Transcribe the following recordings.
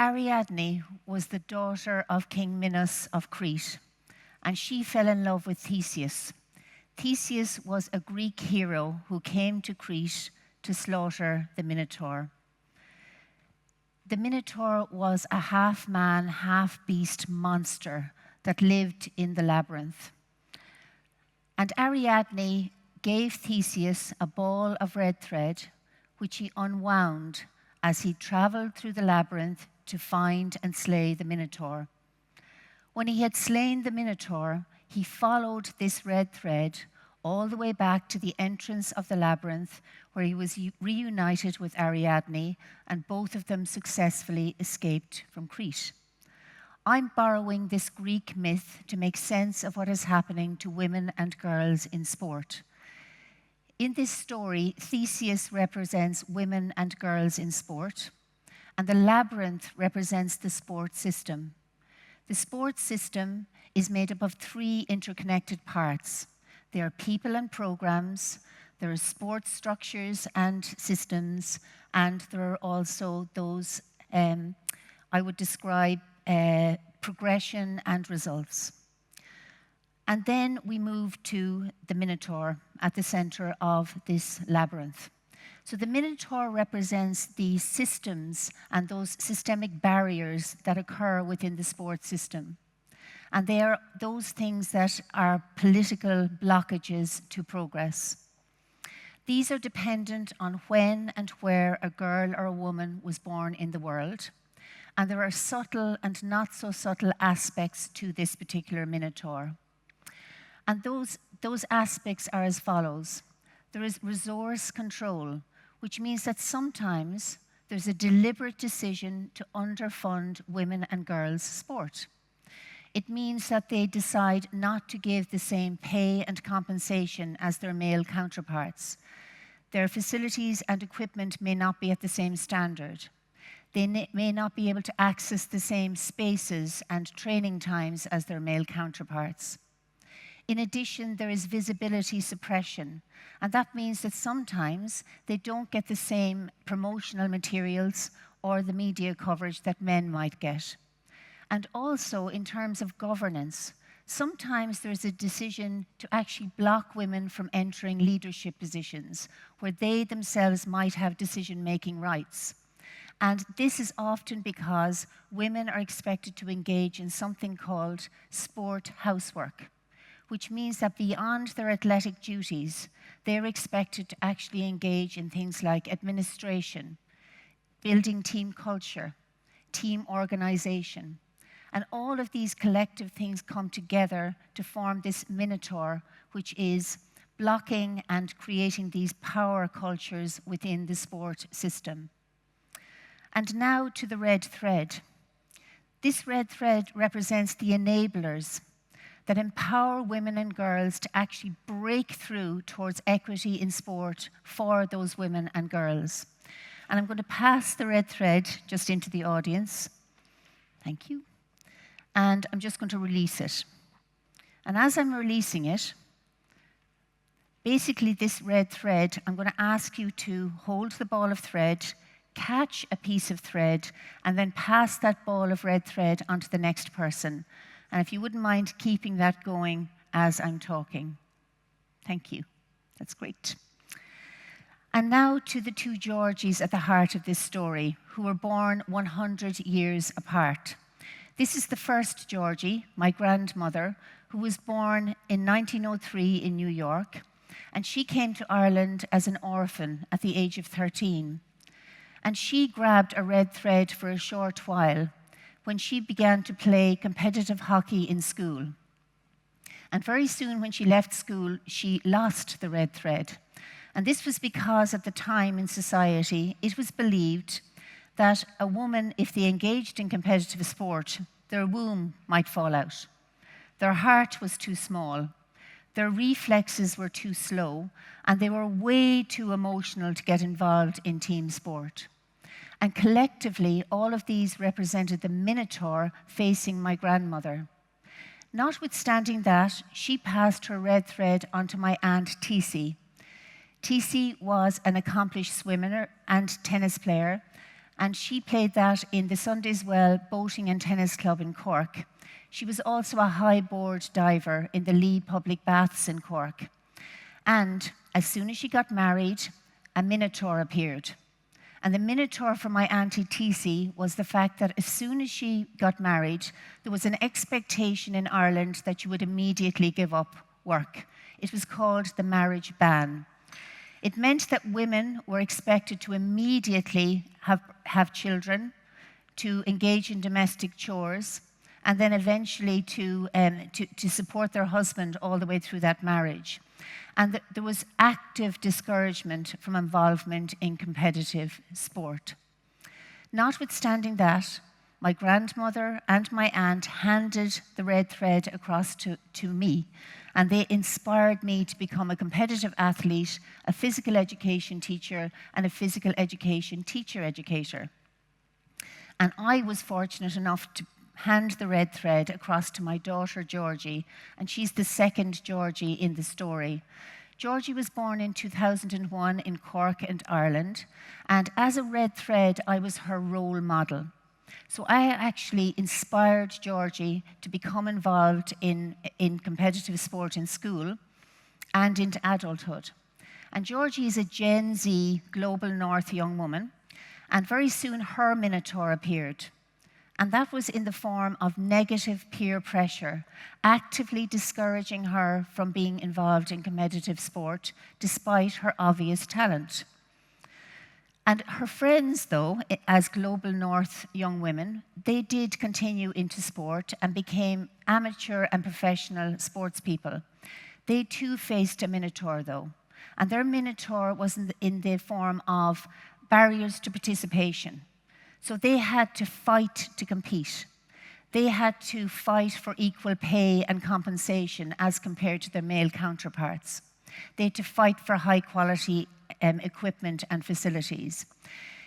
Ariadne was the daughter of King Minos of Crete, and she fell in love with Theseus. Theseus was a Greek hero who came to Crete to slaughter the Minotaur. The Minotaur was a half-man, half-beast monster that lived in the labyrinth. And Ariadne gave Theseus a ball of red thread, which he unwound as he traveled through the labyrinth to find and slay the Minotaur. When he had slain the Minotaur, he followed this red thread all the way back to the entrance of the labyrinth, where he was reunited with Ariadne, and both of them successfully escaped from Crete. I'm borrowing this Greek myth to make sense of what is happening to women and girls in sport. In this story, Theseus represents women and girls in sport, and the labyrinth represents the sport system. The sports system is made up of 3 interconnected parts. There are people and programs, there are sports structures and systems, and there are also those, I would describe, progression and results. And then we move to the Minotaur at the center of this labyrinth. So the Minotaur represents the systems and those systemic barriers that occur within the sports system. And they are those things that are political blockages to progress. These are dependent on when and where a girl or a woman was born in the world. And there are subtle and not so subtle aspects to this particular Minotaur. And those aspects are as follows. There is resource control, which means that sometimes there's a deliberate decision to underfund women and girls' sport. It means that they decide not to give the same pay and compensation as their male counterparts. Their facilities and equipment may not be at the same standard. They may not be able to access the same spaces and training times as their male counterparts. In addition, there is visibility suppression, and that means that sometimes they don't get the same promotional materials or the media coverage that men might get. And also, in terms of governance, sometimes there's a decision to actually block women from entering leadership positions where they themselves might have decision-making rights. And this is often because women are expected to engage in something called sport housework, which means that beyond their athletic duties, they're expected to actually engage in things like administration, building team culture, team organization. And all of these collective things come together to form this Minotaur, which is blocking and creating these power cultures within the sport system. And now to the red thread. This red thread represents the enablers that empower women and girls to actually break through towards equity in sport for those women and girls. And I'm going to pass the red thread just into the audience. Thank you. And I'm just going to release it. And as I'm releasing it, basically this red thread, I'm going to ask you to hold the ball of thread, catch a piece of thread, and then pass that ball of red thread onto the next person. And if you wouldn't mind keeping that going as I'm talking. Thank you. That's great. And now to the 2 Georgies at the heart of this story, who were born 100 years apart. This is the first Georgie, my grandmother, who was born in 1903 in New York, and she came to Ireland as an orphan at the age of 13. And she grabbed a red thread for a short while when she began to play competitive hockey in school. And very soon when she left school, she lost the red thread. And this was because at the time in society, it was believed that a woman, if they engaged in competitive sport, their womb might fall out. Their heart was too small, their reflexes were too slow, and they were way too emotional to get involved in team sport. And collectively, all of these represented the Minotaur facing my grandmother. Notwithstanding that, she passed her red thread onto my Aunt Tisy. Tisy was an accomplished swimmer and tennis player, and she played that in the Sundayswell Boating and Tennis Club in Cork. She was also a high board diver in the Lee Public Baths in Cork. And as soon as she got married, a minotaur appeared. And the minotaur for my Auntie Tisy was the fact that as soon as she got married, there was an expectation in Ireland that you would immediately give up work. It was called the marriage ban. It meant that women were expected to immediately have children, to engage in domestic chores, and then eventually to support their husband all the way through that marriage. And there was active discouragement from involvement in competitive sport. Notwithstanding that, my grandmother and my aunt handed the red thread across to me, and they inspired me to become a competitive athlete, a physical education teacher, and a physical education teacher-educator. And I was fortunate enough to hand the red thread across to my daughter, Georgie, and she's the second Georgie in the story. Georgie was born in 2001 in Cork and Ireland, and as a red thread, I was her role model. So I actually inspired Georgie to become involved in competitive sport in school and into adulthood. And Georgie is a Gen Z Global North young woman, and very soon her minotaur appeared. And that was in the form of negative peer pressure, actively discouraging her from being involved in competitive sport, despite her obvious talent. And her friends, though, as Global North young women, they did continue into sport and became amateur and professional sports people. They too faced a minotaur, though. And their minotaur was in the form of barriers to participation. So they had to fight to compete. They had to fight for equal pay and compensation as compared to their male counterparts. They had to fight for high quality equipment and facilities.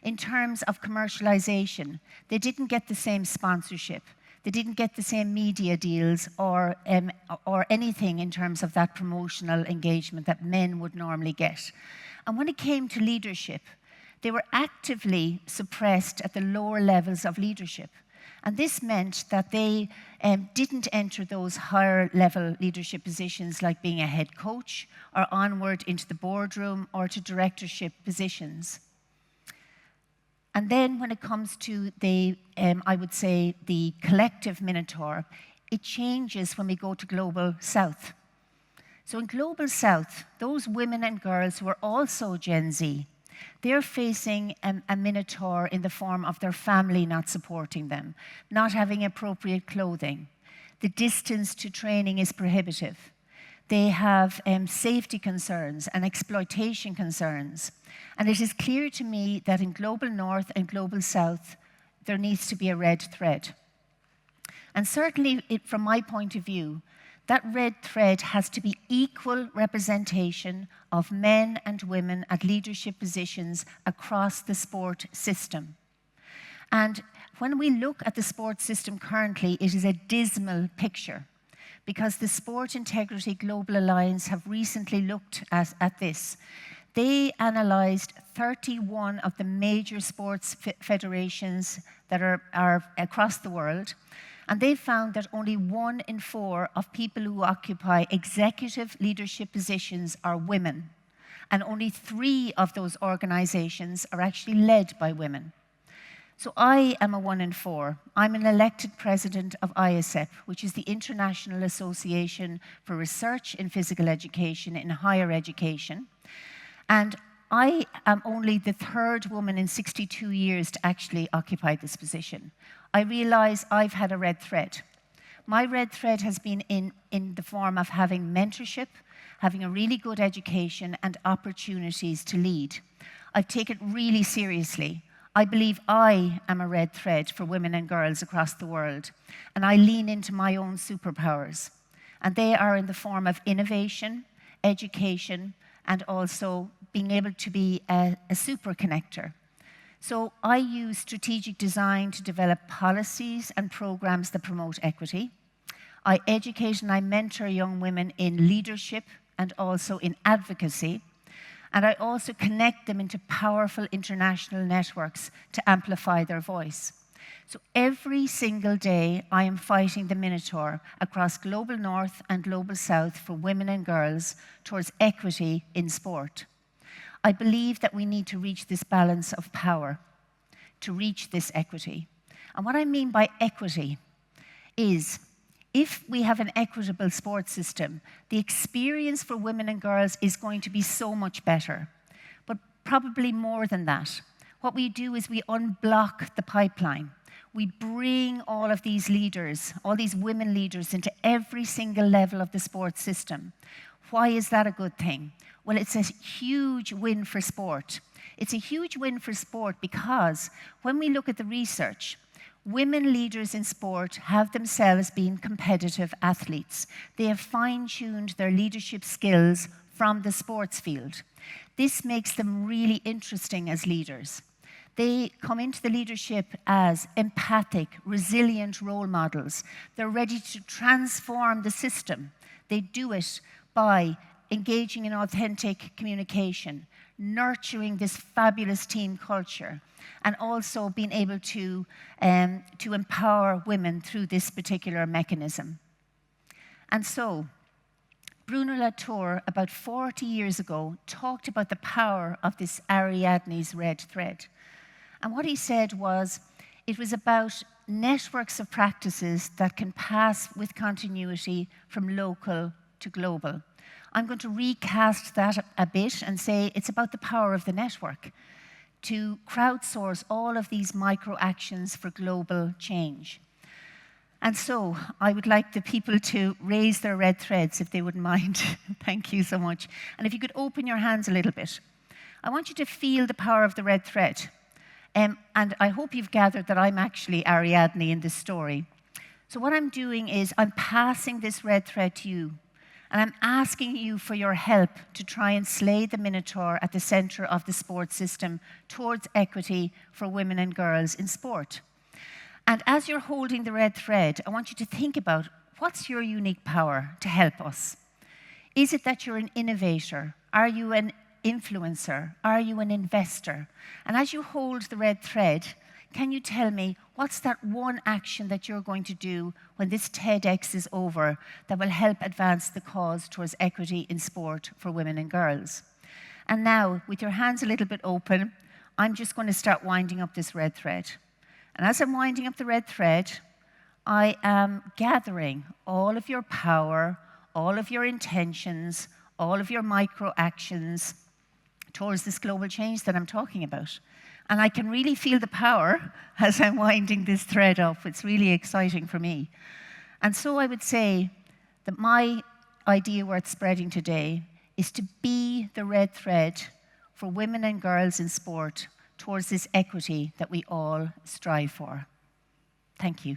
In terms of commercialization, they didn't get the same sponsorship. They didn't get the same media deals or anything in terms of that promotional engagement that men would normally get. And when it came to leadership, they were actively suppressed at the lower levels of leadership. And this meant that they didn't enter those higher level leadership positions like being a head coach or onward into the boardroom or to directorship positions. And then when it comes to I would say, the collective minotaur, it changes when we go to Global South. So in Global South, those women and girls who are also Gen Z, they're facing a minotaur in the form of their family not supporting them, not having appropriate clothing. The distance to training is prohibitive. They have safety concerns and exploitation concerns. And it is clear to me that in Global North and Global South, there needs to be a red thread. And certainly, from my point of view, that red thread has to be equal representation of men and women at leadership positions across the sport system. And when we look at the sports system currently, it is a dismal picture, because the Sport Integrity Global Alliance have recently looked at this. They analysed 31 of the major sports federations that are across the world, and they found that only 1 in 4 of people who occupy executive leadership positions are women, and only 3 of those organizations are actually led by women. So I am a 1 in 4. I'm an elected president of IASEP, which is the International Association for Research in Physical Education in Higher Education. And I am only the 3rd woman in 62 years to actually occupy this position. I realize I've had a red thread. My red thread has been in the form of having mentorship, having a really good education, and opportunities to lead. I've taken it really seriously. I believe I am a red thread for women and girls across the world, and I lean into my own superpowers. And they are in the form of innovation, education, and also being able to be a super connector. So I use strategic design to develop policies and programs that promote equity. I educate and I mentor young women in leadership and also in advocacy. And I also connect them into powerful international networks to amplify their voice. So every single day, I am fighting the Minotaur across Global North and Global South for women and girls towards equity in sport. I believe that we need to reach this balance of power, to reach this equity. And what I mean by equity is, if we have an equitable sports system, the experience for women and girls is going to be so much better. But probably more than that. What we do is we unblock the pipeline. We bring all of these leaders, all these women leaders, into every single level of the sports system. Why is that a good thing? Well, it's a huge win for sport. It's a huge win for sport because when we look at the research, women leaders in sport have themselves been competitive athletes. They have fine-tuned their leadership skills from the sports field. This makes them really interesting as leaders. They come into the leadership as empathic, resilient role models. They're ready to transform the system. They do it by engaging in authentic communication, nurturing this fabulous team culture, and also being able to empower women through this particular mechanism. And so, Bruno Latour, about 40 years ago, talked about the power of this Ariadne's red thread. And what he said was, it was about networks of practices that can pass with continuity from local to global. I'm going to recast that a bit and say it's about the power of the network to crowdsource all of these micro actions for global change. And so I would like the people to raise their red threads, if they wouldn't mind. Thank you so much. And if you could open your hands a little bit. I want you to feel the power of the red thread. And I hope you've gathered that I'm actually Ariadne in this story. So what I'm doing is I'm passing this red thread to you. And I'm asking you for your help to try and slay the Minotaur at the center of the sports system towards equity for women and girls in sport. And as you're holding the red thread, I want you to think about, what's your unique power to help us? Is it that you're an innovator? Are you an influencer? Are you an investor? And as you hold the red thread, can you tell me, what's that one action that you're going to do when this TEDx is over that will help advance the cause towards equity in sport for women and girls? And now, with your hands a little bit open, I'm just going to start winding up this red thread. And as I'm winding up the red thread, I am gathering all of your power, all of your intentions, all of your micro actions towards this global change that I'm talking about. And I can really feel the power as I'm winding this thread up. It's really exciting for me. And so I would say that my idea worth spreading today is to be the red thread for women and girls in sport towards this equity that we all strive for. Thank you.